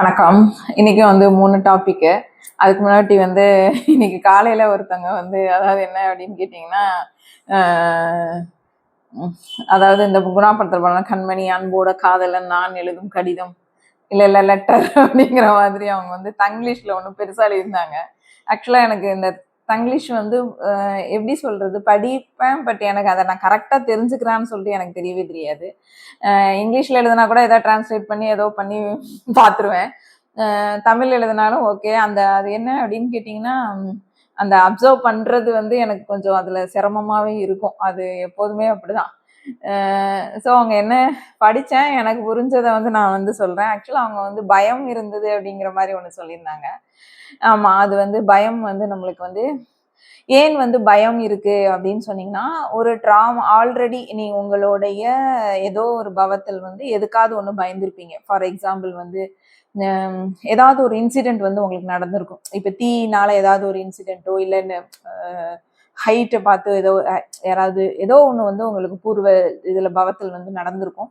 வணக்கம். இன்னைக்கு வந்து 3 டாபிக்கு. அதுக்கு முன்னாடி வந்து இன்னைக்கு காலையில ஒருத்தவங்க வந்து அதாவது என்ன அப்படின்னு கேட்டிங்கன்னா, அ அதாவது இந்த குணா படத்துல பாருங்க, "கண்மணி அன்போட காதலன் நான் எழுதும் கடிதம்." இல்ல லெட்டர் அப்படிங்கிற மாதிரி அவங்க வந்து தங்கிலீஷ்ல ஒண்ணு பெருசா எழுதியிருந்தாங்க. ஆக்சுவலா எனக்கு இந்த தங்கிலீஷ் வந்து எப்படி சொல்றது? படிப்பேன். பட் எனக்கு அத நான் கரெக்ட்டா தெரிஞ்சுக்கிறேன்னு சொல்லிட்டு எனக்கு தெரியவே தெரியாது. இங்கிலீஷ்ல எழுதுனா கூட ஏதோ டிரான்ஸ்லேட் பண்ணி ஏதோ பண்ணி பார்த்துருவேன். தமிழ் எழுதுனாலும் ஓகே. அது என்ன அப்படின்னு கேட்டிங்கன்னா, அந்த அப்சர்வ் பண்றது வந்து எனக்கு கொஞ்சம் அதுல சிரமமாவே இருக்கும். அது எப்போதுமே அப்படிதான். ஸோ அவங்க என்ன படிச்சேன். எனக்கு புரிஞ்சத வந்து நான் வந்து சொல்றேன். ஆக்சுவலா அவங்க வந்து பயம் இருந்தது அப்படிங்கிற மாரி ஒண்ணு சொல்லியிருந்தாங்க. ஆமா. அது வந்து பயம் வந்து நம்மளுக்கு வந்து ஏன் வந்து பயம் இருக்கு அப்படின்னு சொன்னீங்கன்னா, ஒரு ஆல்ரெடி உங்களுடைய ஏதோ ஒரு பவத்தில் வந்து எதுக்காவது ஒண்ணு பயந்திருப்பீங்க. ஃபார் எக்ஸாம்பிள் வந்து ஏதாவது ஒரு இன்சிடென்ட் வந்து உங்களுக்கு நடந்திருக்கும். இப்ப தீயினால ஏதாவது ஒரு இன்சிடென்ட்டோ இல்ல ஹைட்ட பார்த்து யாராவது ஏதோ ஒண்ணு வந்து உங்களுக்கு பூர்வ இதுல பவத்தில் வந்து நடந்திருக்கும்.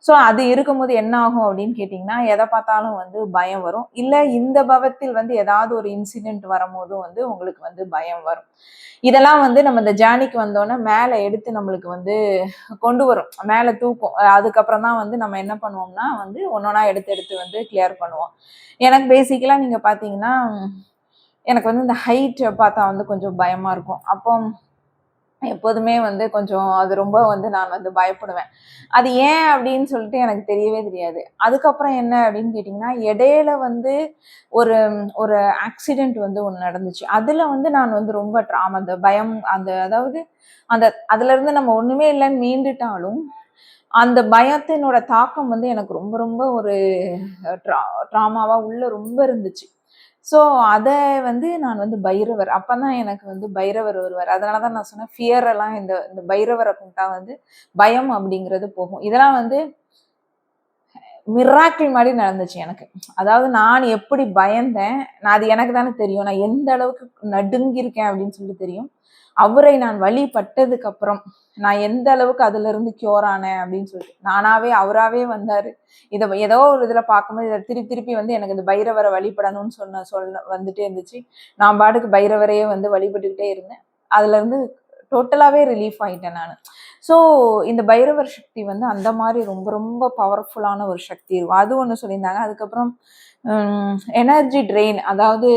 ஸோ அது இருக்கும்போது என்ன ஆகும் அப்படின்னு கேட்டிங்கன்னா, எதை பார்த்தாலும் வந்து பயம் வரும். இல்ல இந்த பவத்தில் வந்து ஏதாவது ஒரு இன்சிடென்ட் வரும்போதும் வந்து உங்களுக்கு வந்து பயம் வரும். இதெல்லாம் வந்து நம்ம இந்த ஜேர்னிக்கு வந்தோனே மேல எடுத்து நம்மளுக்கு வந்து கொண்டு வரும். மேல தூக்கும். அதுக்கப்புறம் தான் வந்து நம்ம என்ன பண்ணுவோம்னா வந்து ஒன்னொன்னா எடுத்து எடுத்து வந்து கிளியர் பண்ணுவோம். எனக்கு பேசிக்கலா நீங்க பார்த்தீங்கன்னா, எனக்கு வந்து இந்த ஹைட் பார்த்தா வந்து கொஞ்சம் பயமா இருக்கும். அப்போ எப்போதுமே வந்து கொஞ்சம் அது ரொம்ப வந்து நான் வந்து பயப்படுவேன். அது ஏன் அப்படின்னு சொல்லிட்டு எனக்கு தெரியவே தெரியாது. அதுக்கப்புறம் என்ன அப்படின்னு கேட்டிங்கன்னா, இடையில வந்து ஒரு ஒரு ஆக்சிடென்ட் வந்து ஒண்ணு நடந்துச்சு. அதுல வந்து நான் வந்து ரொம்ப அந்த பயம் அதாவது அந்த அதுலருந்து நம்ம ஒண்ணுமே இல்லன்னு மீண்டுட்டாலும், அந்த பயத்தினோட தாக்கம் வந்து எனக்கு ரொம்ப ரொம்ப ஒரு ட்ராமாவா உள்ள ரொம்ப இருந்துச்சு. ஸோ அத வந்து நான் வந்து பைரவர் அப்பதான் எனக்கு வந்து பைரவர் வருவாரு. அதனால தான் நான் சொன்னேன் ஃபியர் எல்லாம் இந்த இந்த பைரவர கும்பிட்டா வந்து பயம் அப்படிங்கிறது போகும். இதெல்லாம் வந்து மிராக்கிள் மாரி நடந்துச்சு எனக்கு. அதாவது நான் எப்படி பயந்தேன், அது எனக்கு தானே தெரியும். நான் எந்த அளவுக்கு நடுங்கியிருக்கேன் அப்படின்னு சொல்லிட்டு தெரியும். அவரை நான் வழிபட்டதுக்கு அப்புறம், நான் எந்த அளவுக்கு அதிலிருந்து க்யூர் ஆனேன் அப்படின்னு சொல்லிட்டு, அவராவே வந்தாரு. ஏதோ ஒரு இதுல பார்க்கும்போது இத திருப்பி வந்து எனக்கு இந்த பைரவர வழிபடணும்னு சொல்ல வந்துட்டே இருந்துச்சு. நான் பாட்டுக்கு பைரவரையே வந்து வழிபட்டுக்கிட்டே இருந்தேன். அதுலருந்து டோட்டலாவே ரிலீஃப் ஆயிட்டேன் நானு. ஸோ இந்த பைரவர் சக்தி வந்து அந்த மாரி ரொம்ப ரொம்ப பவர்ஃபுல்லான ஒரு சக்தி இருக்கும். அது ஒண்ணு சொல்லியிருந்தாங்க. அதுக்கப்புறம் எனர்ஜி ட்ரெயின் அதாவது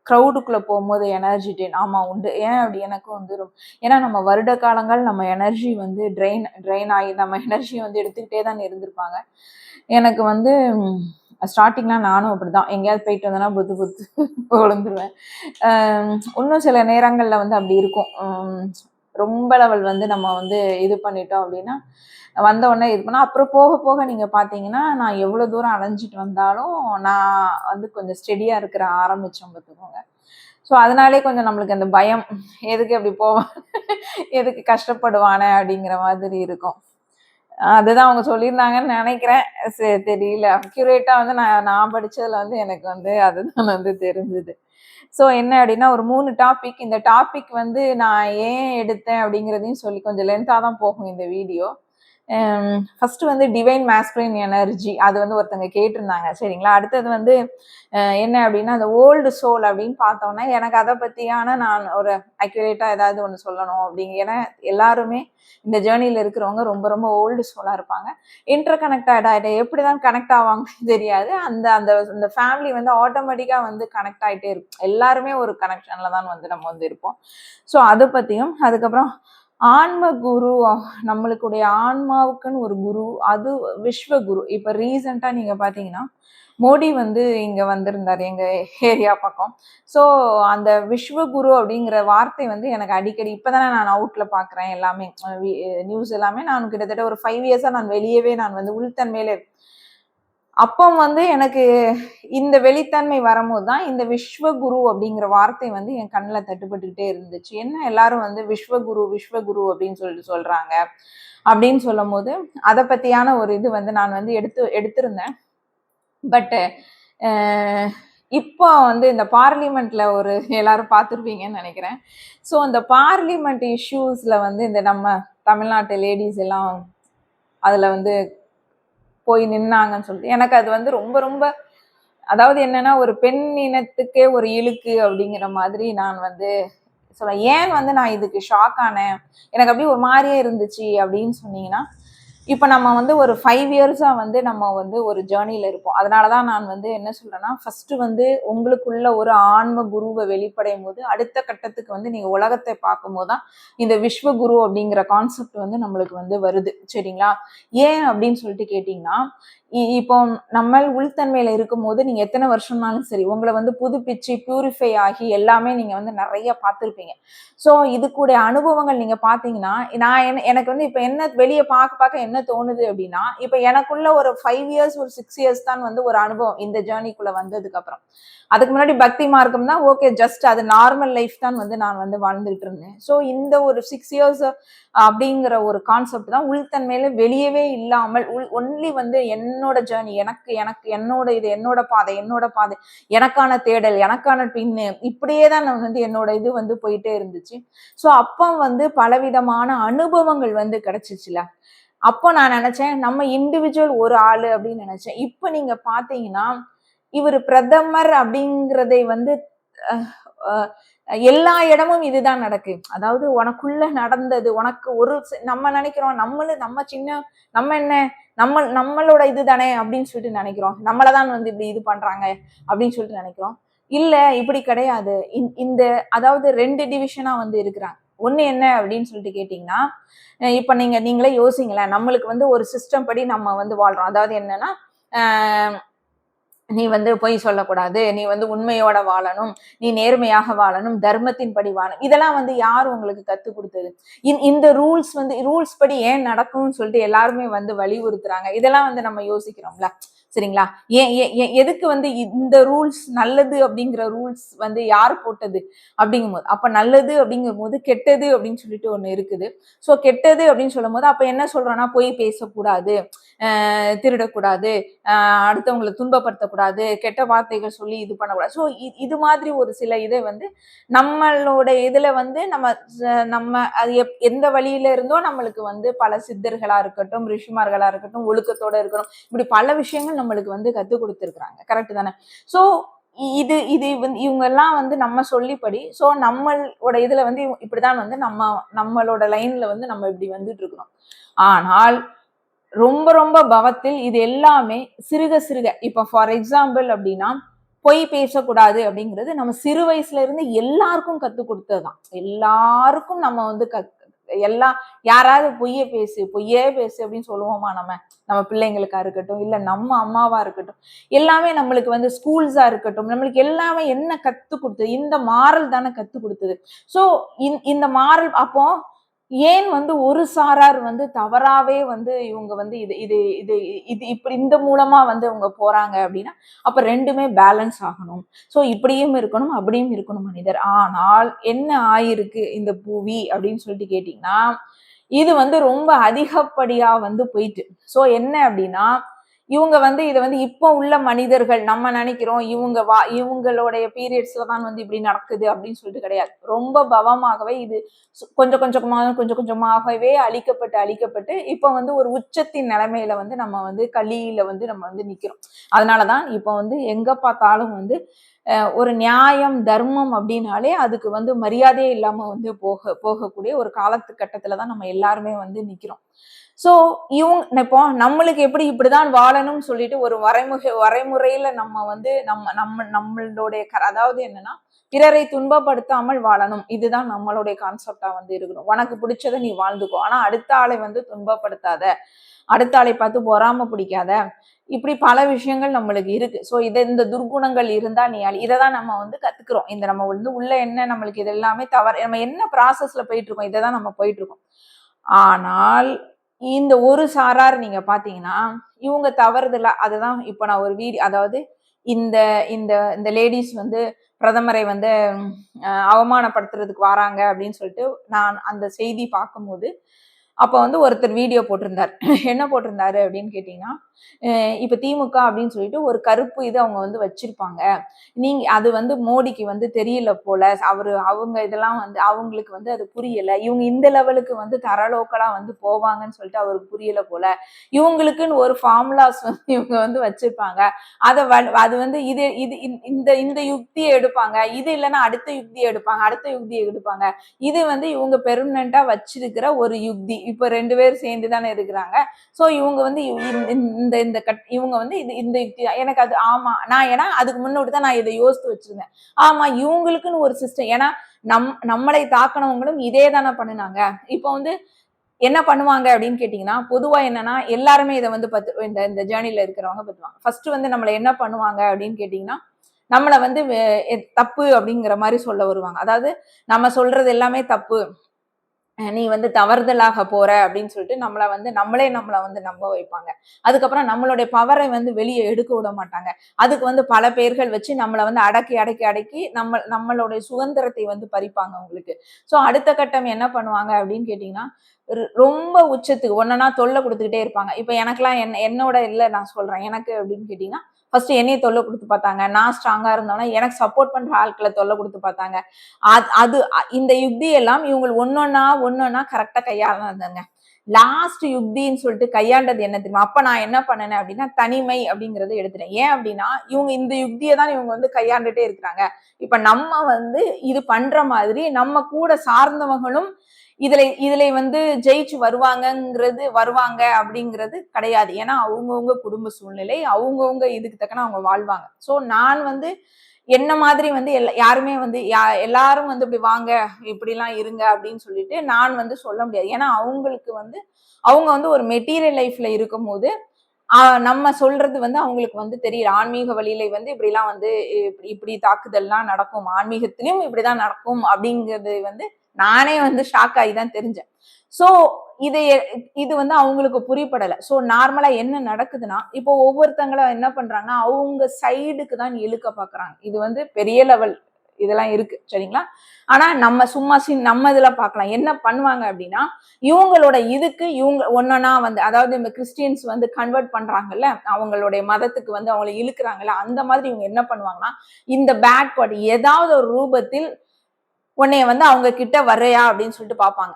க்ரௌடுக்குள்ள போகும்போது எனர்ஜி ட்ரெயின் ஆமா உண்டு. ஏன் அப்படி எனக்கும் வந்து ஏன்னா நம்ம வருட காலங்கள் நம்ம எனர்ஜி வந்து ட்ரெயின் ஆகி நம்ம எனர்ஜி வந்து எடுத்துக்கிட்டே தான் இருந்திருப்பாங்க. எனக்கு வந்து ஸ்டார்டிங்லாம் நானும் அப்படிதான். எங்கேயாவது போயிட்டு வந்தேன்னா புத்து புத்து விழுந்துருவேன். இன்னும் சில நேரங்கள்ல வந்து அப்படி இருக்கும். ரொம்ப லெவல் வந்து நம்ம வந்து இது பண்ணிட்டோம் அப்படின்னா, வந்த உடனே இது பண்ணா அப்புறம் போக போக நீங்க பார்த்தீங்கன்னா, நான் எவ்வளோ தூரம் அலைஞ்சிட்டு வந்தாலும், நான் வந்து கொஞ்சம் ஸ்டெடியா இருக்கிற ஆரம்பிச்சேன் பார்த்துக்கோங்க. ஸோ அதனாலே கொஞ்சம் நம்மளுக்கு அந்த பயம், எதுக்கு அப்படி போவான், எதுக்கு கஷ்டப்படுவானே அப்படிங்கிற மாதிரி இருக்கும். அதுதான் அவங்க சொல்லியிருந்தாங்கன்னு நினைக்கிறேன். தெரியல. அக்யூரேட்டா வந்து நான் படிச்சதுல வந்து எனக்கு வந்து அதுதான் வந்து தெரிஞ்சது. ஸோ என்ன அப்படின்னா, ஒரு 3 டாபிக். இந்த டாபிக் வந்து நான் ஏன் எடுத்தேன் அப்படிங்கிறதையும் சொல்லி கொஞ்சம் லென்த்தா தான் போகும் இந்த வீடியோ. ஃபர்ஸ்ட் வந்து டிவைன் மாஸ்குலின் எனர்ஜி அது வந்து ஒருத்தங்க கேட்டிருந்தாங்க. சரிங்களா? அடுத்தது வந்து என்ன அப்படின்னா, அந்த ஓல்டு சோல் அப்படின்னு பார்த்தோம்னா, எனக்கு அத பத்தியான நான் ஒரு அக்யூரேட்டா ஏதாவது ஒண்ணு சொல்லணும் ஏன்னா எல்லாருமே இந்த ஜேர்னில இருக்கிறவங்க ரொம்ப ரொம்ப ஓல்டு சோலா இருப்பாங்க. இன்டர் கனெக்டட் ஆயிட்டு எப்படிதான் கனெக்ட் ஆவாங்கன்னு தெரியாது. அந்த அந்த அந்த ஃபேமிலி வந்து ஆட்டோமேட்டிக்கா வந்து கனெக்ட் ஆயிட்டே இருக்கும். எல்லாருமே ஒரு கனெக்ஷன்ல தான் வந்து நம்ம வந்து இருப்போம். ஸோ அத பத்தியும், அதுக்கப்புறம் ஆன்ம குரு நம்மளுக்குடைய ஆன்மாவுக்குன்னு ஒரு குரு, அது விஸ்வகுரு. இப்ப ரீசென்ட்டா நீங்க பார்த்தீங்கன்னா, மோடி வந்து இங்க வந்திருந்தாரு எங்க ஏரியா பக்கம். ஸோ அந்த விஸ்வகுரு அப்படிங்கிற வார்த்தை வந்து எனக்கு அடிக்கடி இப்பதானே நான் அவுட்ல பார்க்குறேன் எல்லாமே. நியூஸ் எல்லாமே நான் கிட்டத்தட்ட ஒரு 5 இயர்ஸா நான் வெளியவே நான் வந்து உள்தன்மையில அப்போ வந்து எனக்கு இந்த வெளித்தன்மை வரும்போது தான் இந்த விஸ்வகுரு அப்படிங்கிற வார்த்தை வந்து என் கண்ணுல தட்டுப்பட்டுக்கிட்டே இருந்துச்சு. என்ன எல்லாரும் வந்து விஸ்வகுரு, விஸ்வகுரு அப்படின்னு சொல்லிட்டு சொல்றாங்க. அப்படின்னு சொல்லும்போது, அத பத்தியான ஒரு இது வந்து நான் வந்து எடுத்திருந்தேன். பட் அ இப்போ வந்து இந்த பார்லிமெண்ட்ல ஒரு எல்லாரும் பார்த்துருப்பீங்கன்னு நெனைக்கிறேன். ஸோ அந்த பார்லிமெண்ட் இஷ்யூஸ்ல வந்து இந்த நம்ம தமிழ்நாட்டு லேடீஸ் எல்லாம் அதுல வந்து போய் நின்னாங்கன்னு சொல்லிட்டு எனக்கு அது வந்து ரொம்ப ரொம்ப அதாவது என்னன்னா ஒரு பெண் இனத்துக்கே ஒரு இழுக்கு அப்படிங்கிற மாதிரி நான் வந்து சொல்றேன். ஏன் வந்து நான் இதுக்கு ஷாக் ஆனேன், எனக்கு அப்படியே ஒரு மாதிரியே இருந்துச்சு அப்படின்னு சொன்னீங்கன்னா, இப்ப நம்ம வந்து ஒரு 5 இயர்ஸா வந்து நம்ம வந்து ஒரு ஜேர்னில இருப்போம். அதனாலதான் நான் வந்து என்ன சொல்றேன்னா, ஃபர்ஸ்ட் வந்து உங்களுக்குள்ள ஒரு ஆன்ம குருவை வெளிப்படையும் போது அடுத்த கட்டத்துக்கு வந்து நீங்க உலகத்தை பார்க்கும் போதுதான் இந்த விஸ்வகுரு அப்படிங்கிற கான்செப்ட் வந்து நம்மளுக்கு வந்து வருது. சரிங்களா? ஏன் அப்படின்னு சொல்லிட்டு கேட்டீங்கன்னா, இப்போ நம்ம உள்தன்மையில இருக்கும்போது நீங்க எத்தனை வருஷம்னாலும் சரி உங்களை வந்து புதுப்பிச்சு பியூரிஃபை ஆகி எல்லாமே நீங்க வந்து நிறைய பார்த்துருப்பீங்க. ஸோ இது கூட அனுபவங்கள் நீங்க பாத்தீங்கன்னா, எனக்கு வந்து இப்ப என்ன வெளியே பார்க்க என்ன தோணுது அப்படின்னா, இப்ப எனக்குள்ள ஒரு 5 இயர்ஸ் ஒரு 6 இயர்ஸ் தான் வந்து ஒரு அனுபவம் இந்த ஜேர்னிக்குள்ள வந்ததுக்கு அப்புறம். அதுக்கு முன்னாடி பக்தி மார்க்கம் தான், ஓகே, ஜஸ்ட் அது நார்மல் லைஃப் தான் வந்து நான் வந்து வாழ்ந்துட்டு இருந்தேன். ஸோ இந்த ஒரு 6 இயர்ஸ் அப்படிங்கிற ஒரு கான்செப்ட் தான் உள்தன்மையில வெளியவே இல்லாமல் ஒன்லி வந்து என்னோட ஜேர்னி, எனக்கு எனக்கு என்னோட இது என்னோட பாதை, எனக்கான தேடல், எனக்கான பின்னு, இப்படியே தான் நான் வந்து என்னோட இது வந்து போயிட்டே இருந்துச்சு. ஸோ அப்போ வந்து பலவிதமான அனுபவங்கள் வந்து கிடைச்சிச்சுல. அப்போ நான் நினைச்சேன் நம்ம இண்டிவிஜுவல் ஒரு ஆளு அப்படின்னு நினைச்சேன். இப்ப நீங்க பாத்தீங்கன்னா இவர் பிரதமர் அப்படிங்கிறதை வந்து எல்லா இடமும் இதுதான் நடக்கு. அதாவது உனக்குள்ள நடந்தது உனக்கு ஒரு நம்ம நினைக்கிறோம் நம்ம சின்ன நம்ம என்ன நம்மளோட இதுதானே அப்படின்னு சொல்லிட்டு நினைக்கிறோம். நம்மளதான் வந்து இப்படி இது பண்றாங்க அப்படின்னு சொல்லிட்டு நினைக்கிறோம். இல்ல, இப்படி கிடையாது. இந்த அதாவது 2 டிவிஷனா வந்து இருக்கிறாங்க. ஒண்ணு என்ன அப்படின்னு சொல்லிட்டு கேட்டீங்கன்னா, இப்ப நீங்களே யோசிங்களேன். நம்மளுக்கு வந்து ஒரு சிஸ்டம் படி நம்ம வந்து வாழ்றோம். அதாவது என்னன்னா, நீ வந்து பொய் சொல்லக்கூடாது, நீ வந்து உண்மையோட வாழணும், நீ நேர்மையாக வாழணும், தர்மத்தின் படி வாழணும். இதெல்லாம் வந்து யார் உங்களுக்கு கத்து கொடுத்தது? இந்த ரூல்ஸ் படி ஏன் நடக்கும்னு சொல்லிட்டு எல்லாருமே வந்து வலியுறுத்துறாங்க. இதெல்லாம் வந்து நம்ம யோசிக்கிறோம்ல. சரிங்களா? எதுக்கு வந்து இந்த ரூல்ஸ் நல்லது அப்படிங்கிற ரூல்ஸ் வந்து யார் போட்டது அப்படிங்கும் போது, அப்ப நல்லது அப்படிங்கும் போது கெட்டது அப்படின்னு சொல்லிட்டு ஒண்ணு இருக்குது. சோ கெட்டது அப்படின்னு சொல்லும் போது அப்ப என்ன சொல்றோம்னா, பொய் பேசக்கூடாது, திருடக்கூடாது, அடுத்தவங்களை துன்பப்படுத்தக்கூடாது, கெட்ட வார்த்தைகள் சொல்லி இது பண்ணக்கூடாது. ஸோ இது மாதிரி ஒரு சில இதை வந்து நம்மளோட இதுல வந்து நம்ம அது எந்த வழியில இருந்தோ நம்மளுக்கு வந்து பல சித்தர்களா இருக்கட்டும், ரிஷிமார்களா இருக்கட்டும், ஒழுக்கத்தோட இருக்கணும், இப்படி பல விஷயங்கள் நம்மளுக்கு வந்து கத்துக் கொடுத்துருக்குறாங்க. கரெக்ட் தானே? ஸோ இது இது வந்து இவங்க எல்லாம் வந்து நம்ம சொல்லிப்படி, ஸோ நம்மளோட இதுல வந்து இப்படிதான் வந்து நம்மளோட லைன்ல வந்து நம்ம இப்படி வந்துட்டு இருக்கிறோம். ஆனால் ரொம்ப ரொம்ப பவத்தில் இது எல்லாமே சிறுக சிறுக, இப்ப ஃபார் எக்ஸாம்பிள் அப்படின்னா, பொய் பேசக்கூடாது அப்படிங்கிறது நம்ம சிறு வயசுல இருந்து எல்லாருக்கும் கத்து கொடுத்ததுதான். எல்லாருக்கும் நம்ம வந்து யாராவது பொய்யே பேசு அப்படின்னு சொல்லுவோமா? நம்ம பிள்ளைங்களுக்கா இருக்கட்டும், இல்ல நம்ம அம்மாவா இருக்கட்டும், எல்லாமே நம்மளுக்கு வந்து ஸ்கூல்ஸா இருக்கட்டும், நம்மளுக்கு எல்லாமே என்ன கத்து கொடுத்தது? இந்த மாரல் தானே கத்து கொடுத்தது. சோ இந்த மாரல் அப்போ ஏன் வந்து ஒரு சாரார் வந்து தவறாவே வந்து இவங்க வந்து இது இது இது இது இப்படி இந்த மூலமா வந்து இவங்க போறாங்க அப்படின்னா, அப்ப 2மே பேலன்ஸ் ஆகணும். சோ இப்படியும் இருக்கணும், அப்படியும் இருக்கணும் மனிதர். ஆனால் என்ன ஆயிருக்கு இந்த புவி அப்படின்னு சொல்லிட்டு கேட்டீங்கன்னா, இது வந்து ரொம்ப அதிகப்படியா வந்து போயிட்டு. சோ என்ன அப்படின்னா, இவங்க வந்து இதை வந்து இப்போ உள்ள மனிதர்கள் நம்ம நினைக்கிறோம் இவங்களுடைய பீரியட்ஸ்ல தான் வந்து இப்படி நடக்குது அப்படின்னு சொல்லிட்டு கிடையாது. ரொம்ப பவமாகவே இது கொஞ்சம் கொஞ்சமாகவே அழிக்கப்பட்டு இப்ப வந்து ஒரு உச்சத்தின் நிலைமையில வந்து நம்ம வந்து கலியில வந்து நம்ம வந்து நிக்கிறோம். அதனாலதான் இப்ப வந்து எங்க பார்த்தாலும் வந்து ஒரு நியாயம் தர்மம் அப்படின்னாலே அதுக்கு வந்து மரியாதையே இல்லாம வந்து போகக்கூடிய ஒரு காலத்துக்கட்டத்துலதான் நம்ம எல்லாருமே வந்து நிக்கிறோம். சோ இப்போ நம்மளுக்கு எப்படி இப்படிதான் வாழணும்னு சொல்லிட்டு ஒரு வரைமுறையில நம்ம வந்து நம்மளுடைய அதாவது என்னன்னா, பிறரை துன்பப்படுத்தாமல் வாழணும். இதுதான் நம்மளுடைய கான்செப்டா வந்து இருக்கணும். உனக்கு பிடிச்சதை நீ வாழ்ந்துக்கோ, ஆனா அடுத்த ஆளை வந்து துன்பப்படுத்தாத, அடுத்த ஆளை பார்த்து பொறாம பிடிக்காத, இப்படி பல விஷயங்கள் நம்மளுக்கு இருக்கு. சோ இந்த துர்குணங்கள் இருந்தா நீ இதைதான் நம்ம வந்து கத்துக்கிறோம். இந்த நம்ம வந்து உள்ள என்ன நம்மளுக்கு இது எல்லாமே தவறு, நம்ம என்ன ப்ராசஸ்ல போயிட்டு இருக்கோம், இதைதான் நம்ம போயிட்டு இருக்கோம். ஆனால் இந்த ஒரு சாரார் நீங்க பாத்தீங்கன்னா, இவங்க தவறுதலா அதுதான் இப்ப நான் ஒரு அதாவது இந்த இந்த இந்த லேடிஸ் வந்து பிரதமரை வந்து அவமானப்படுத்துறதுக்கு வராங்க அப்படின்னு சொல்லிட்டு நான் அந்த செய்தி பார்க்கும்போது அப்ப வந்து ஒருத்தர் வீடியோ போட்டிருந்தார். என்ன போட்டிருந்தாரு அப்படின்னு கேட்டீங்கன்னா, இப்ப திமுக அப்படின்னு சொல்லிட்டு ஒரு கருப்பு இது அவங்க வந்து வச்சிருப்பாங்க. நீங்க அது வந்து மோடிக்கு வந்து தெரியல போல. அவங்க இதெல்லாம் வந்து அவங்களுக்கு வந்து அது புரியல. இவங்க இந்த லெவலுக்கு வந்து தரலோக்கலா வந்து போவாங்கன்னு சொல்லிட்டு அவருக்கு புரியல போல. இவங்களுக்குன்னு ஒரு ஃபார்முலாஸ் வந்து இவங்க வந்து வச்சிருப்பாங்க. அது வந்து இது இது இந்த இந்த யுக்தியை எடுப்பாங்க. இது இல்லன்னா அடுத்த யுக்தியை எடுப்பாங்க. அடுத்த யுக்தியை எடுப்பாங்க. இது வந்து இவங்க பெர்மனன்ட்டா வச்சிருக்கிற ஒரு யுக்தி. இப்ப 2 பேரும் சேர்ந்து தானே இருக்கிறாங்க. சோ இவங்க வந்து இந்த இந்த இவங்க வந்து இந்த யுக்தி எனக்கு அது ஆமா. ஏன்னா அதுக்கு முன்னோடி தான் நான் இதை யோசித்து வச்சிருந்தேன். ஆமா இவங்களுக்குன்னு ஒரு சிஸ்டம். ஏன்னா நம்மளை தாக்கினவங்களும் இதே தானே பண்ணுனாங்க. இப்போ வந்து என்ன பண்ணுவாங்க அப்படின்னு கேட்டீங்கன்னா, பொதுவா என்னன்னா எல்லாருமே இதை வந்து இந்த இந்த ஜேர்னில இருக்கிறவங்க பத்துவாங்க. ஃபர்ஸ்ட் வந்து நம்மள என்ன பண்ணுவாங்க அப்படின்னு கேட்டீங்கன்னா, நம்மள வந்து தப்பு அப்படிங்கிற மாதிரி சொல்ல வருவாங்க. அதாவது நம்ம சொல்றது எல்லாமே தப்பு. நீ வந்து தவறுதலாக போற அப்படின்னு சொல்லிட்டு நம்மளை வந்து நம்ப வைப்பாங்க. அதுக்கப்புறம் நம்மளுடைய பவரை வந்து வெளியே எடுக்க விட மாட்டாங்க. அதுக்கு வந்து பல பேர்கள் வச்சு நம்மளை வந்து அடக்கி அடக்கி அடக்கி நம்மளுடைய சுதந்திரத்தை வந்து பறிப்பாங்க உங்களுக்கு. சோ அடுத்த கட்டம் என்ன பண்ணுவாங்க அப்படின்னு கேட்டீங்கன்னா, ரொம்ப உச்சத்துக்கு ஒன்னொன்னா தொல்லை கொடுத்துக்கிட்டே இருப்பாங்க. இப்ப எனக்கெல்லாம் என்னோட இல்ல நான் சொல்றேன். எனக்கு அப்படின்னு கேட்டீங்கன்னா, ஃபர்ஸ்ட் என்னைய தொல்லை கொடுத்து பார்த்தாங்க. நான் ஸ்ட்ராங்கா இருந்தோம்னா எனக்கு சப்போர்ட் பண்ற ஆட்களை தொல்லை கொடுத்து பார்த்தாங்க. அது இந்த யுக்தி எல்லாம் இவங்க ஒன்னொன்னா கரெக்டா கையாளுனாங்க. லாஸ்ட் யுக்தின்னு சொல்லிட்டு கையாண்டது என்ன தெரியுமா? அப்ப நான் என்ன பண்ணேன் அப்படின்னா, தனிமை அப்படிங்கறத எடுத்துட்டேன். ஏன் அப்படின்னா இவங்க இந்த யுக்தியை தான் இவங்க வந்து கையாண்டுட்டே இருக்கிறாங்க. இப்ப நம்ம வந்து இது பண்ற மாதிரி நம்ம கூட சார்ந்தவங்களும் இதுல வந்து ஜெயிச்சு வருவாங்க அப்படிங்கிறது கிடையாது. ஏன்னா அவங்கவுங்க குடும்ப சூழ்நிலை, அவங்கவுங்க இதுக்கு தக்கன அவங்க வாழ்வாங்க. சோ நான் வந்து என்ன மாதிரி வந்து யாருமே வந்து எல்லாரும் வந்து இப்படி வாங்க இப்படி எல்லாம் இருங்க அப்படின்னு சொல்லிட்டு நான் வந்து சொல்ல முடியாது. ஏன்னா அவங்களுக்கு வந்து அவங்க வந்து ஒரு மெட்டீரியல் லைஃப்ல இருக்கும் போது நம்ம சொல்றது வந்து அவங்களுக்கு வந்து தெரியல. ஆன்மீக வழியில வந்து இப்படி எல்லாம் வந்து இப்படி தாக்குதல்லாம் நடக்கும். ஆன்மீகத்திலும் இப்படிதான் நடக்கும் அப்படிங்கிறது வந்து நானே வந்து ஷாக் ஆகி தான் தெரிஞ்சேன். சோ இது இது வந்து அவங்களுக்கு புரியப்படல. சோ நார்மலா என்ன நடக்குதுன்னா, இப்போ ஒவ்வொருத்தங்கள என்ன பண்றாங்கன்னா, அவங்க சைடுக்கு தான் இழுக்க பாக்குறாங்க. இது வந்து பெரிய லெவல் இதெல்லாம் இருக்கு. சரிங்களா? ஆனா நம்ம சும்மா நம்ம இதுல பார்க்கலாம். என்ன பண்ணுவாங்க அப்படின்னா, இவங்களோட இதுக்கு இவங்க ஒன்னொன்னா வந்து அதாவது இந்த கிறிஸ்டியன்ஸ் வந்து கன்வெர்ட் பண்றாங்கல்ல, அவங்களுடைய மதத்துக்கு வந்து அவங்களை இழுக்கிறாங்கல்ல, அந்த மாதிரி இவங்க என்ன பண்ணுவாங்கன்னா, இந்த பேட் பார்ட் ஏதாவது ஒரு ரூபத்தில் உன்னைய வந்து அவங்க கிட்ட வர்றையா அப்படின்னு சொல்லிட்டு பார்ப்பாங்க.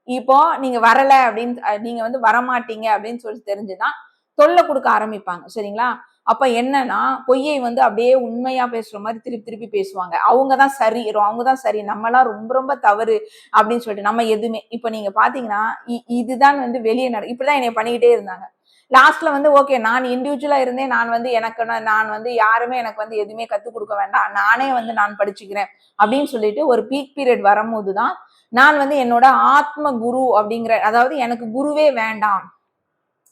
இப்போ நீங்க வரல அப்படின்னு நீங்க வந்து வரமாட்டீங்க அப்படின்னு சொல்லி தெரிஞ்சுதான் தொல்லை கொடுக்க ஆரம்பிப்பாங்க. சரிங்களா? அப்ப என்னன்னா பொய்யை வந்து அப்படியே உண்மையா பேசுற மாதிரி திருப்பி திருப்பி பேசுவாங்க. அவங்கதான் சரி, அவங்கதான் சரி, நம்ம எல்லாம் ரொம்ப ரொம்ப தவறு அப்படின்னு சொல்லிட்டு நம்ம எதுவுமே இப்ப நீங்க பாத்தீங்கன்னா இதுதான் வந்து வெளியே இப்படிதான் என்னை பண்ணிக்கிட்டே இருந்தாங்க. லாஸ்ட்ல வந்து ஓகே நான் இண்டிவிஜுவலா இருந்தேன். நான் வந்து நான் வந்து யாருமே எனக்கு வந்து எதுவுமே கத்துக் கொடுக்க வேண்டாம். நானே வந்து நான் படிச்சுக்கிறேன் அப்படின்னு சொல்லிட்டு ஒரு பீக் பீரியட் வரும்போதுதான் நான் வந்து என்னோட ஆத்ம குரு அப்படிங்கிற அதாவது எனக்கு குருவே வேண்டாம்.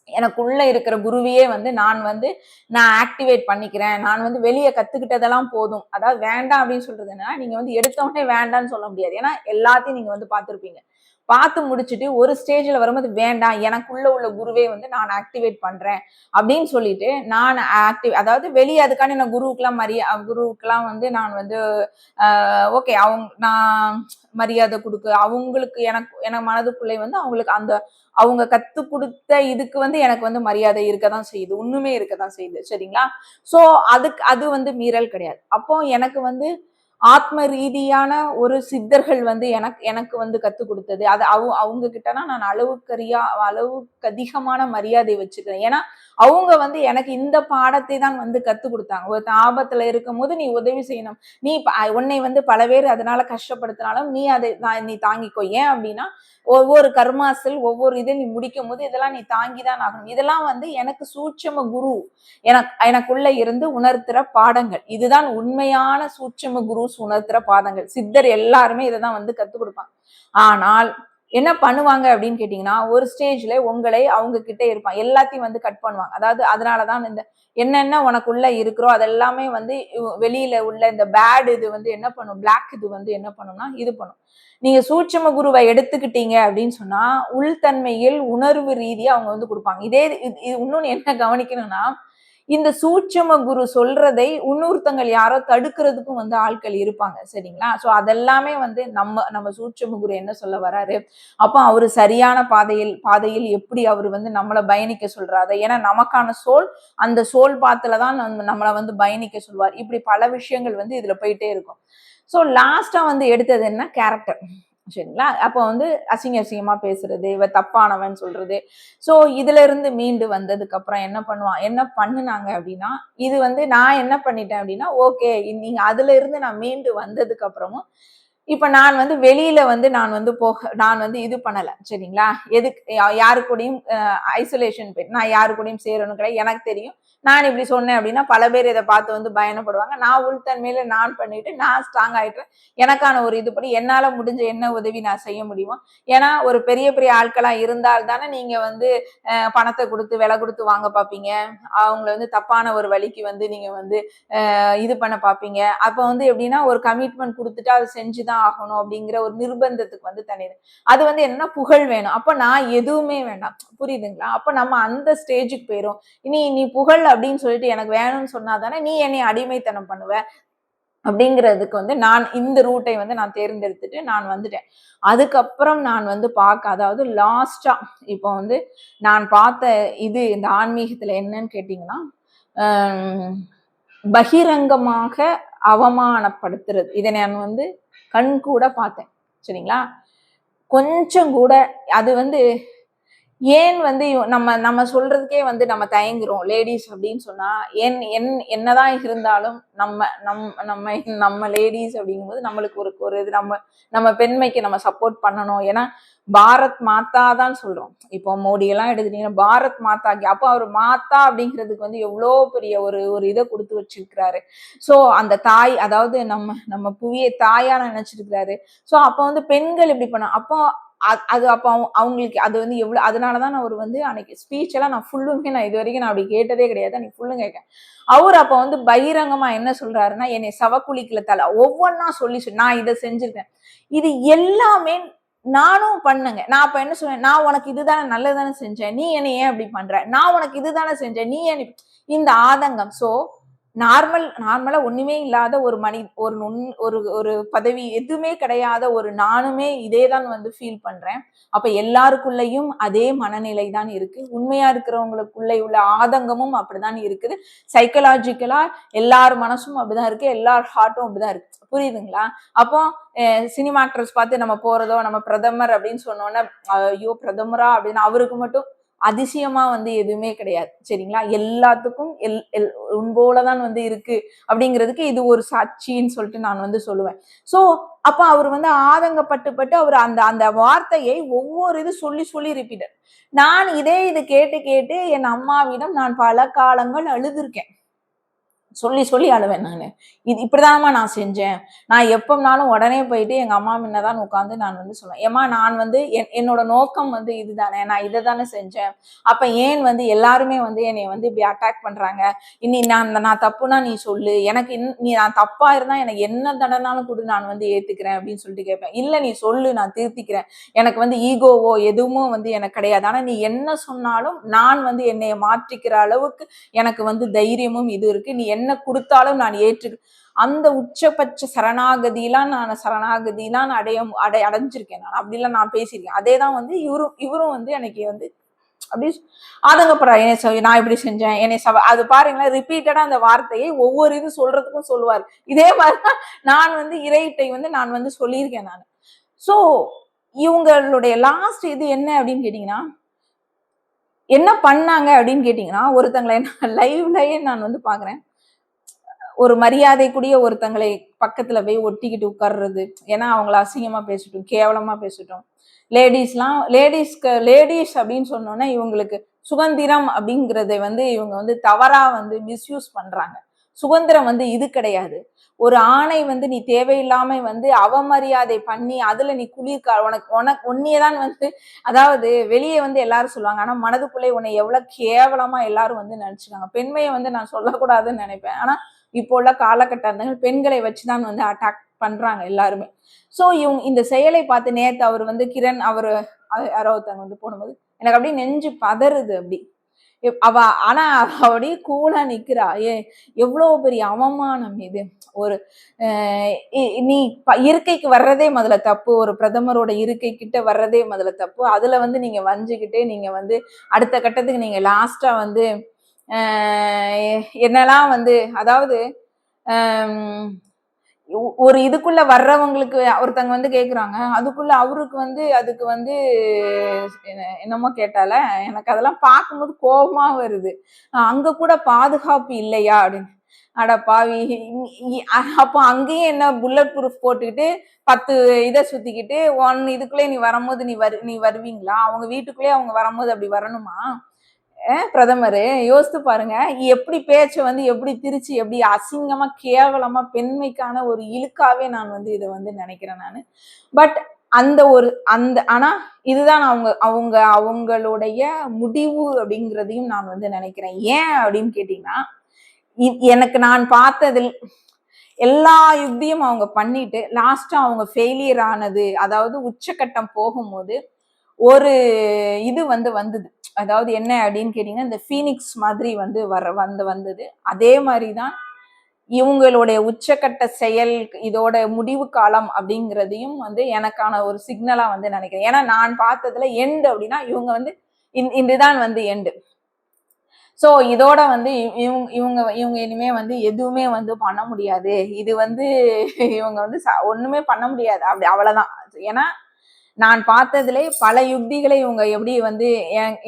எனக்குள்ள இருக்கிற குருவையே வந்து நான் ஆக்டிவேட் பண்ணிக்கிறேன். நான் வந்து வெளியே கத்துக்கிட்டதெல்லாம் போதும். அதாவது வேண்டாம் அப்படின்னு சொல்றது என்னன்னா, நீங்க வந்து எடுத்த உடனே வேண்டாம்னு சொல்ல முடியாது. ஏன்னா எல்லாத்தையும் நீங்க வந்து பார்த்திருப்பீங்க. பார்த்து முடிச்சுட்டு ஒரு ஸ்டேஜ்ல வரும்போது வேண்டாம் எனக்குள்ள உள்ள குருவே வந்து நான் ஆக்டிவேட் பண்றேன் அப்படின்னு சொல்லிட்டு நான் அதாவது வெளியே அதுக்கான நான் குருவுக்கெல்லாம் வந்து நான் வந்து ஓகே நான் மரியாதை கொடுக்க அவங்களுக்கு எனக்கு மனதுக்குள்ளே வந்து அவங்களுக்கு அந்த அவங்க கத்து கொடுத்த இதுக்கு வந்து எனக்கு வந்து மரியாதை இருக்கதான் செய்யுது. ஒண்ணுமே இருக்கதான் செய்யுது. சரிங்களா? சோ அது வந்து மீறல் கிடையாது. அப்போ எனக்கு வந்து ஆத்ம ரீதியான ஒரு சித்தர்கள் வந்து எனக்கு வந்து கத்து கொடுத்தது அது அவங்க கிட்டனா நான் அளவுக்கு அதிகமான மரியாதை வச்சுக்கிறேன். ஏன்னா அவங்க வந்து எனக்கு இந்த பாடத்தை தான் வந்து கத்து கொடுத்தாங்க. ஒரு ஆபத்துல இருக்கும் போது நீ உதவி செய்யணும். நீ உன்னை வந்து பல பேர் அதனால கஷ்டப்படுத்தினாலும் நீ தாங்கிக்கோ. ஏன் அப்படின்னா ஒவ்வொரு கர்மாசல் ஒவ்வொரு இதை நீ முடிக்கும் போது இதெல்லாம் நீ தாங்கிதான் ஆகணும். இதெல்லாம் வந்து எனக்கு சூட்சம குரு எனக்குள்ள இருந்து உணர்த்துற பாடங்கள். இதுதான் உண்மையான சூட்சம குரு உணர்த்துற பாடங்கள். சித்தர் எல்லாருமே இதைதான் வந்து கத்துக் கொடுப்பாங்க. ஆனால் என்ன பண்ணுவாங்க அப்படின்னு கேட்டீங்கன்னா, ஒரு ஸ்டேஜ்ல உங்களை அவங்க கிட்ட இருப்பாங்க. எல்லாத்தையும் வந்து கட் பண்ணுவாங்க. அதாவது அதனாலதான் இந்த என்னென்ன உனக்குள்ள இருக்கிறோ அதெல்லாமே வந்து வெளியில உள்ள இந்த பேட் இது வந்து என்ன பண்ணும், பிளாக் இது வந்து என்ன பண்ணும்னா இது பண்ணும். நீங்க சூட்சம குருவை எடுத்துக்கிட்டீங்க அப்படின்னு சொன்னா உள்தன்மையில் உணர்வு ரீதியா அவங்க வந்து கொடுப்பாங்க. இதே இன்னொன்னு என்ன கவனிக்கணும்னா இந்த சூட்சும குரு சொல்றதை இன்னொருத்தங்கள் யாரோ தடுக்கிறதுக்கும் வந்து ஆட்கள் இருப்பாங்க. சரிங்களா? சோ அதெல்லாமே வந்து நம்ம சூட்சும குரு என்ன சொல்ல வராரு? அப்ப அவரு சரியான பாதையில் எப்படி அவரு வந்து நம்மள பயணிக்க சொல்றாரு? ஏன்னா நமக்கான சோல் அந்த சோல் பாத்துல தான் நம்மள வந்து பயணிக்க சொல்வார். இப்படி பல விஷயங்கள் வந்து இதுல போயிட்டே இருக்கும். சோ லாஸ்டா வந்து எடுத்தது என்ன? கேரக்டர். சரிங்களா? அப்ப வந்து அசிங்கமா பேசுறது, இவ தப்பானவன் சொல்றது. சோ இதுல இருந்து மீண்டு வந்ததுக்கு அப்புறம் என்ன பண்ணுனாங்க அப்படின்னா, இது வந்து நான் என்ன பண்ணிட்டேன் அப்படின்னா, ஓகே நீங்க அதுல இருந்து நான் மீண்டு வந்ததுக்கு அப்புறமும், இப்ப நான் வந்து வெளியில வந்து நான் வந்து இது பண்ணல. சரிங்களா? எதுக்கு யாரு கூடயும் ஐசோலேஷன் நான் யாரு கூடயும் சேரணும் கிடையாது. எனக்கு தெரியும். நான் இப்படி சொன்னேன் அப்படின்னா, பல பேர் இத பார்த்து வந்து பயணப்படுவாங்க. நான் உள்தன்மையில நான் பண்ணிட்டு, நான் ஸ்ட்ராங் ஆயிட்டேன். எனக்கான ஒரு இது படி என்னால முடிஞ்ச என்ன உதவி நான் செய்ய முடியுமோ. ஏன்னா, ஒரு பெரிய பெரிய ஆட்களா இருந்தால் தானே நீங்க வந்து பணத்த குடுத்து, விலை குடுத்து வாங்க பார்ப்பீங்க. அவங்கள வந்து தப்பான ஒரு வழிக்கு வந்து நீங்க வந்து இது பண்ண பார்ப்பீங்க. அப்ப வந்து எப்படின்னா, ஒரு கமிட்மெண்ட் குடுத்துட்டு அத செஞ்சு தான் ஆகணும் அப்படிங்கிற ஒரு நிர்பந்தத்துக்கு வந்து அது வந்து என்னன்னா புகழ் வேணும். அப்ப நான் எதுவுமே வேண்டாம். புரியுதுங்களா? அப்ப நம்ம அந்த ஸ்டேஜுக்கு போயிரும். நீ புகழ் அப்படின்னு சொல்லிட்டு எனக்கு வேணும்னு சொன்னா தானே நீ என்னைய அடிமைத்தனம் பண்ணுவ. அப்படிங்கிறதுக்கு வந்து நான் இந்த ரூட்டை வந்து நான் தேர்ந்தெடுத்துட்டு நான் வந்துட்டேன். அதுக்கப்புறம் நான் வந்து அதாவது லாஸ்ட்டா இப்போ வந்து நான் பார்த்த இது இந்த ஆன்மீகத்துல என்னன்னு கேட்டீங்கன்னா, பகிரங்கமாக அவமானப்படுத்துறது. இதை நான் வந்து கண்கூட பார்த்தேன். சரிங்களா? கொஞ்சம் கூட அது வந்து ஏன் வந்து நம்ம நம்ம சொல்றதுக்கே வந்து நம்ம தயங்குறோம் லேடிஸ் அப்படின்னு சொன்னா என்னதான் இருந்தாலும் நம்ம நம் நம்ம நம்ம லேடிஸ் அப்படிங்கும்போது நம்மளுக்கு ஒரு ஒரு இது நம்ம பெண்மைக்கு நம்ம சப்போர்ட் பண்ணணும். ஏன்னா பாரத் மாதா தான் சொல்றோம். இப்போ மோடி எல்லாம் எடுத்துட்டீங்கன்னா பாரத் மாதாக்கு அப்போ அவர் மாதா அப்படிங்கிறதுக்கு வந்து எவ்வளோ பெரிய ஒரு ஒரு இதை கொடுத்து வச்சிருக்கிறாரு. சோ அந்த தாய் அதாவது நம்ம புவியை தாயா நினைச்சிருக்கிறாரு. சோ அப்ப வந்து பெண்கள் இப்படி பண்ண அப்போ அது அப்ப அவங்களுக்கு அது வந்து எவ்வளவு அதனாலதான் அவர் வந்து அன்னைக்கு ஸ்பீச் எல்லாம் நான் ஃபுல்லுமே நான் இது வரைக்கும் நான் அப்படி கேட்டதே கிடையாது. அன்னைக்கு ஃபுல்லும் கேட்கேன். அவர் அப்ப வந்து பகிரங்கமா என்ன சொல்றாருன்னா என்னை சவக்குழிக்குள்ள தலை ஒவ்வொன்னா சொல்லி நான் இதை செஞ்சிருக்கேன். இது எல்லாமே நானும் பண்ணுங்க. நான் அப்ப என்ன சொல்றேன், நான் உனக்கு இதுதானே நல்லதானே செஞ்சேன். நீ என்ன ஏன் அப்படி பண்ற? நான் உனக்கு இதுதானே செஞ்சேன். நீ ஏன் இந்த ஆதங்கம். சோ நார்மலா ஒண்ணுமே இல்லாத ஒரு ஒரு ஒரு பதவி எதுவுமே கிடையாத ஒரு நானுமே இதேதான் வந்து ஃபீல் பண்றேன். அப்ப எல்லாருக்குள்ளயும் அதே மனநிலை தான் இருக்கு. உண்மையா இருக்கிறவங்களுக்குள்ள உள்ள ஆதங்கமும் அப்படிதான் இருக்குது. சைக்கலாஜிக்கலா எல்லார் மனசும் அப்படிதான் இருக்கு. எல்லார் ஹார்ட்டும் அப்படிதான் இருக்கு. புரியுதுங்களா? அப்போ சினிமா ஆக்டர்ஸ் பார்த்து நம்ம போறதோ நம்ம பிரதமர் அப்படின்னு சொன்னோன்னா ஐயோ பிரதமரா அப்படின்னு அவருக்கு மட்டும் அதிசயமா வந்து எதுவுமே கிடையாது. சரிங்களா? எல்லாத்துக்கும் உன்போலதான் வந்து இருக்கு அப்படிங்கிறதுக்கு இது ஒரு சாட்சின்னு சொல்லிட்டு நான் வந்து சொல்லுவேன். சோ அப்ப அவர் வந்து ஆதங்கப்பட்டு அவர் அந்த அந்த வார்த்தையை ஒவ்வொரு இது சொல்லி சொல்லி ரிப்பீட்டட். நான் இது கேட்டு கேட்டு என் அம்மாவிடம் நான் பல காலங்கள் அழுதுருக்கேன். சொல்லி சொல்லி அழுவேன் நானு. இது இப்படிதாம்மா நான் செஞ்சேன். நான் எப்பனாலும் உடனே போயிட்டு எங்க அம்மா முன்னதான் உட்கார்ந்து நான் வந்து சொல்லுவேன். ஏம்மா நான் வந்து என்னோட நோக்கம் வந்து இதுதானே. நான் இதை தானே செஞ்சேன். அப்ப ஏன் வந்து எல்லாருமே வந்து என்னைய வந்து இப்படி அட்டாக் பண்றாங்க. இனி நான் தப்புனா நீ சொல்லு. எனக்கு நீ நான் தப்பா இருந்தா எனக்கு என்ன தண்டனாலும் கூட நான் வந்து ஏத்துக்கிறேன் அப்படின்னு சொல்லிட்டு கேட்பேன். இல்ல நீ சொல்லு நான் திருத்திக்கிறேன். எனக்கு வந்து ஈகோவோ எதுவும் வந்து எனக்கு கிடையாது. ஆனா நீ என்ன சொன்னாலும் நான் வந்து என்னைய மாற்றிக்கிற அளவுக்கு எனக்கு வந்து தைரியமும் இது இருக்கு. நீ என்ன கொடுத்தாலும் நான் அந்த உச்சபட்ச சரணாகதியெல்லாம் நான் அடைஞ்சிருக்கேன். நான் அப்படிலாம் நான் பேசியிருக்கேன். அதேதான் வந்து இவரும் வந்து எனக்கு வந்து அப்படி ஆதங்கப்படுறாரு. நான் இப்படி செஞ்சேன் என்னை அது பாருங்களேன் ரிப்பீட்டடா அந்த வார்த்தையை ஒவ்வொரு இது சொல்றதுக்கும் சொல்லுவார். இதே மாதிரிதான் நான் வந்து இறையிட்டை வந்து நான் வந்து சொல்லியிருக்கேன் நான். சோ இவங்களுடைய லாஸ்ட் இது என்ன அப்படின்னு கேட்டீங்கன்னா என்ன பண்ணாங்க அப்படின்னு கேட்டீங்கன்னா ஒருத்தங்களை லைவ்லயே நான் வந்து பாக்குறேன். ஒரு மரியாதைக்குரிய ஒருத்தங்களை பக்கத்துல போய் ஒட்டிக்கிட்டு உட்கார்றது. ஏன்னா அவங்கள அசிங்கமா பேசட்டும், கேவலமா பேசட்டும். லேடிஸ் அப்படின்னு சொன்னோன்னா இவங்களுக்கு சுதந்திரம் அப்படிங்கிறதை வந்து இவங்க வந்து தவறா வந்து மிஸ்யூஸ் பண்றாங்க. சுதந்திரம் வந்து இது கிடையாது. ஒரு ஆணை வந்து நீ தேவையில்லாம வந்து அவமரியாதை பண்ணி அதுல நீ உன்னையதான் வந்து அதாவது வெளியே வந்து எல்லாரும் சொல்லுவாங்க. ஆனா மனதுக்குள்ளே உன்னை எவ்வளவு கேவலமா எல்லாரும் வந்து நினைச்சுக்காங்க. பெண்மையை வந்து நான் சொல்லக்கூடாதுன்னு நினைப்பேன். ஆனா இப்போ உள்ள காலகட்டங்கள் பெண்களை வச்சுதான் வந்து அட்டாக் பண்றாங்க எல்லாருமே. சோ இவங்க இந்த செயலை பார்த்து நேத்து அவர் வந்து கிரண் அவரு யாரோ ஒருத்தவங்க வந்து போடும்போது எனக்கு அப்படியே நெஞ்சு பதறுது. அப்படி அவ ஆனா அப்படியே கூலா நிக்கிறா. எவ்வளவு பெரிய அவமானம் இது. ஒரு நீ இருக்கைக்கு வர்றதே முதல்ல தப்பு. ஒரு பிரதமரோட இருக்கை கிட்ட வர்றதே முதல்ல தப்பு. அதுல வந்து நீங்க வஞ்சுகிட்டு நீங்க வந்து அடுத்த கட்டத்துக்கு நீங்க லாஸ்டா வந்து என்னெல்லாம் வந்து அதாவது ஒரு இதுக்குள்ள வர்றவங்களுக்கு ஒருத்தங்க வந்து கேக்குறாங்க, அதுக்குள்ள அவருக்கு வந்து அதுக்கு வந்து என்னமோ கேட்டால எனக்கு அதெல்லாம் பார்க்கும்போது கோபமா வருது. அங்க கூட பாதுகாப்பு இல்லையா அப்படின்னு. அட பாவி, அப்போ அங்கேயும் என்ன புல்லட் ப்ரூஃப் போட்டுக்கிட்டு 10 இதை சுத்திக்கிட்டு இதுக்குள்ளே நீ வரும்போது நீ வருவீங்களா? அவங்க வீட்டுக்குள்ளேயே அவங்க வரும்போது அப்படி வரணுமா? பிரதமர் யோசித்து பாருங்க, எப்படி பேச்ச வந்து எப்படி திரிச்சு எப்படி அசிங்கமா கேவலமா பெண்மைக்கான ஒரு இழுக்காவே நான் வந்து இதை வந்து நினைக்கிறேன் நானு. பட் ஆனா இதுதான் அவங்களுடைய முடிவு அப்படிங்கிறதையும் நான் வந்து நினைக்கிறேன். ஏன் அப்படின்னு கேட்டீங்கன்னா, எனக்கு நான் பார்த்ததில் எல்லா யுக்தியும் அவங்க பண்ணிட்டு லாஸ்டா அவங்க ஃபெயிலியர் ஆனது, அதாவது உச்சகட்டம் போகும்போது ஒரு இது வந்தது. அதாவது என்ன அப்படின்னு கேட்டீங்கன்னா, இந்த பீனிக்ஸ் மாதிரி வந்து வந்தது. அதே மாதிரிதான் இவங்களுடைய உச்சகட்ட செயல், இதோட முடிவு காலம் அப்படிங்கிறதையும் வந்து எனக்கான ஒரு சிக்னலா வந்து நினைக்கிறேன். ஏன்னா நான் பார்த்ததுல எண்டு அப்படின்னா இவங்க வந்து இதுதான் வந்து எண்டு. சோ இதோட வந்து இவங்க இனிமே வந்து எதுவுமே வந்து பண்ண முடியாது. இது வந்து இவங்க வந்து ஒண்ணுமே பண்ண முடியாது. அப்படி அவ்வளவுதான். ஏன்னா நான் பார்த்ததுலே பல யுக்திகளை இவங்க எப்படி வந்து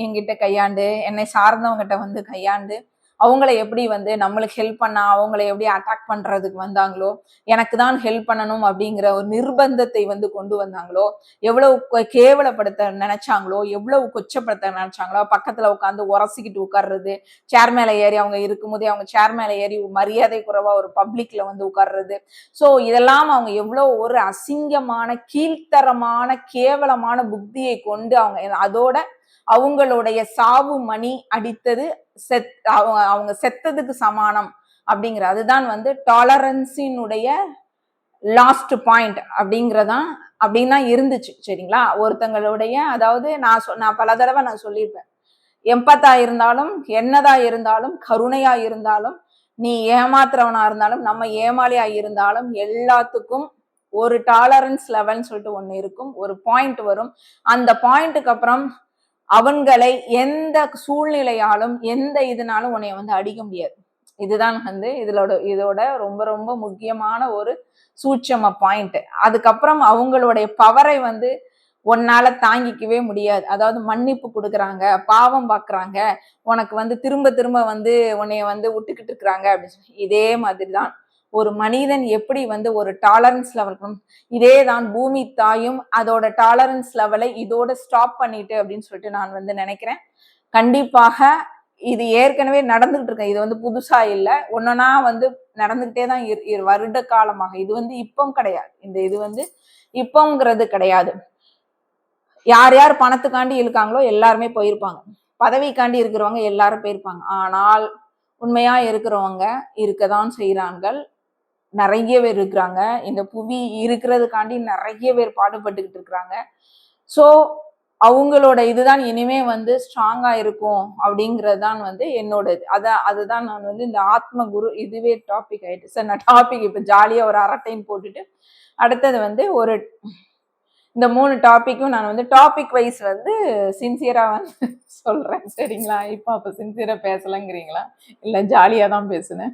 என்கிட்ட கையாண்டு, என்னை சார்ந்தவங்கிட்ட வந்து கையாண்டு, அவங்கள எப்படி வந்து நம்மளுக்கு ஹெல்ப் பண்ணா அவங்கள எப்படி அட்டாக் பண்றதுக்கு வந்தாங்களோ, எனக்கு தான் ஹெல்ப் பண்ணணும் அப்படிங்கிற ஒரு நிர்பந்தத்தை வந்து கொண்டு வந்தாங்களோ, எவ்வளவு கேவலப்படுத்த நினைச்சாங்களோ, எவ்வளவு கொச்சப்படுத்த நினைச்சாங்களோ, பக்கத்துல உட்காந்து உரசிக்கிட்டு உட்கார்றது, சேர் மேல ஏறி அவங்க இருக்கும்போதே அவங்க சேர் மேல ஏறி மரியாதை குறைவா ஒரு பப்ளிக்ல வந்து உட்கார்றது. சோ இதெல்லாம் அவங்க எவ்வளவு ஒரு அசிங்கமான, கீழ்த்தரமான, கேவலமான புத்தியை கொண்டு அதோட அவங்களுடைய சாவு மணி அடித்தது அவங்க செத்ததுக்கு சமானம் அப்படிங்கிற அதுதான் வந்து டாலரன்ஸினுடைய லாஸ்ட் பாயிண்ட் அப்படிங்கறதான் அப்படின்னா இருந்துச்சு. சரிங்களா? ஒருத்தங்களுடைய அதாவது நான் பல தடவை நான் சொல்லியிருப்பேன், எம்பத்தா இருந்தாலும் என்னதா இருந்தாலும் கருணையா இருந்தாலும் நீ ஏமாத்துறவனா இருந்தாலும் நம்ம ஏமாளியா இருந்தாலும் எல்லாத்துக்கும் ஒரு டாலரன்ஸ் லெவல்னு சொல்லிட்டு ஒண்ணு இருக்கும். ஒரு பாயிண்ட் வரும். அந்த பாயிண்ட்டுக்கு அப்புறம் அவங்களை எந்த சூழ்நிலையாலும் எந்த இதனாலும் உன்னைய வந்து அடிக்க முடியாது. இதுதான் வந்து இதோட ரொம்ப ரொம்ப முக்கியமான ஒரு சூட்சம பாயிண்ட். அதுக்கப்புறம் அவங்களுடைய பவரை வந்து உன்னால தாங்கிக்கவே முடியாது. அதாவது மன்னிப்பு கொடுக்குறாங்க, பாவம் பாக்குறாங்க, உனக்கு வந்து திரும்ப திரும்ப வந்து உன்னைய வந்து விட்டுக்கிட்டு இருக்கிறாங்க அப்படின்னு சொல்லி. இதே மாதிரிதான் ஒரு மனிதன் எப்படி வந்து ஒரு டாலரன்ஸ் லெவல், இதே தான் பூமி தாயும் அதோட டாலரன்ஸ் லெவலை இதோட ஸ்டாப் பண்ணிட்டு அப்படின்னு சொல்லிட்டு நான் வந்து நினைக்கிறேன். கண்டிப்பாக இது ஏற்கனவே நடந்துகிட்டு இருக்கு. இது வந்து புதுசா இல்லை, ஒன்னொன்னா வந்து நடந்துகிட்டே தான் வருட காலமாக. இது வந்து இப்பம் கிடையாது. இது வந்து இப்பங்கிறது கிடையாது. யார் யார் பணத்துக்காண்டி இருக்காங்களோ எல்லாருமே போயிருப்பாங்க. பதவிக்காண்டி இருக்கிறவங்க எல்லாரும் போயிருப்பாங்க. ஆனால் உண்மையா இருக்கிறவங்க இருக்கதான் செய்யறாங்கள். நிறைய பேர் இருக்கிறாங்க. இந்த புவி இருக்கிறதுக்காண்டி நிறைய பேர் பாடுபட்டுக்கிட்டு இருக்கிறாங்க. சோ அவங்களோட இதுதான் இனிமே வந்து ஸ்ட்ராங்கா இருக்கும் அப்படிங்கிறது தான் வந்து என்னோட அதுதான் நான் வந்து இந்த ஆத்ம குரு இதுவே டாபிக் ஆயிட்டு. சார் நான் டாபிக் இப்ப ஜாலியா ஒரு அரட்டைன்னு போட்டுட்டு அடுத்தது வந்து ஒரு இந்த 3 டாபிக்கும் நான் வந்து டாபிக் வைஸ் வந்து சின்சியரா வந்து சொல்றேன். சரிங்களா? இப்போ அப்ப சின்சியரா பேசலங்கிறீங்களா? இல்ல ஜாலியா தான் பேசுனேன்.